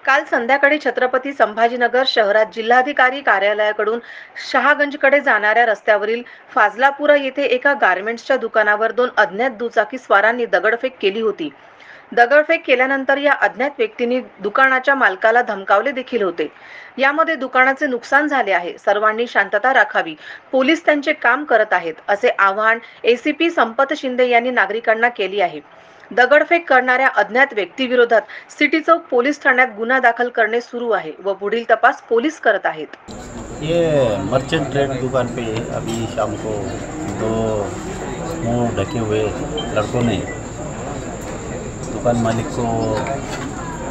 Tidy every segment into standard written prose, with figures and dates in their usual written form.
काल संध्याकाळी छत्रपती संभाजीनगर शहरात जिल्हाधिकारी कार्यालयाकडून शहागंजकडे जाणाऱ्या रस्त्यावरील फाजलापुरा येथे एका गारमेंट्सच्या दुकानावर दोन अज्ञात दुचाकी स्वारांनी दगडफेक केली होती। दगडफेक केल्यानंतर या अज्ञात व्यक्तींनी दुकानाच्या मालकाला धमकावले देखील होते। यामध्ये दुकानाचे नुकसान झाले आहे। सर्वांनी शांतता राखावी, पोलीस त्यांचे काम करत आहेत, असे आवाहन एसीपी संपत शिंदे यांनी नागरिकांना केले आहे। दगडफेक करणाऱ्या अज्ञात व्यक्तीविरोधात सिटी चौक पोलीस ठाण्यात गुन्हा दाखल करणे सुरू आहे व पुढील तपास पोलीस करत आहेत। ये मर्चेंट ट्रेड दुकान पे अभी शाम को दो मुंह ढके हुए लड़कों ने दुकान मालिक को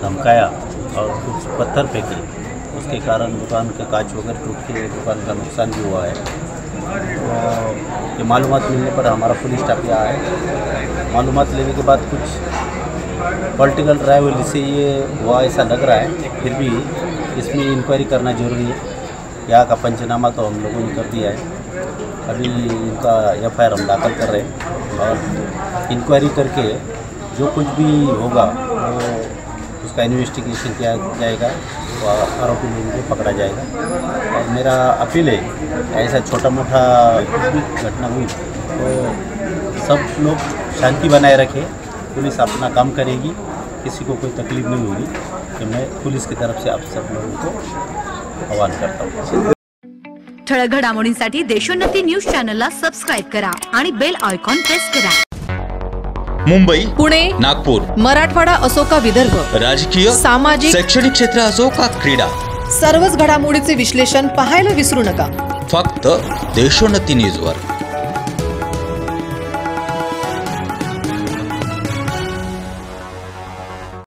धमकाया और कुछ पत्थर फेंके। उसके कारण दुकान का कांच वगैरह टूट के दुकान का नुकसान भी हुआ है। तो ये मालूमात मिलने पर हमारा पुलिस स्टाफ यहाँ है। मालूमात लेने के बाद कुछ पॉलिटिकल राइवल से ये हुआ ऐसा लग रहा है, फिर भी इसमें इंक्वायरी करना जरूरी है। यहाँ का पंचनामा तो हम लोगों ने कर दिया है। अभी इनका एफआईआर हम दाखिल कर रहे हैं और इंक्वायरी करके जो कुछ भी होगा वो उसका इन्वेस्टिगेशन किया जाएगा, तो आरोपी लोगों को पकड़ा जाएगा। और मेरा अपील है, ऐसा छोटा मोटा कुछ भी घटना हुई तो सब लोग शांति बनाए रखें। पुलिस अपना काम करेगी, किसी को कोई तकलीफ नहीं होगी। तो मैं पुलिस की तरफ से आप सब लोगों को आह्वान करता हूँ। ठळक घडामोडींसाठी देशोन्नती न्यूज चॅनलला सबस्क्राइब करा आणि बेल आयकॉन प्रेस करा। मुंबई, पुणे, नागपूर, मराठवाडा असो का विदर्भ, राजकीय, सामाजिक, शैक्षणिक क्षेत्र असो का क्रीडा, सर्वच घडामोडीचे विश्लेषण पाहायला विसरू नका। फक्त देशोन्नती न्यूजवर।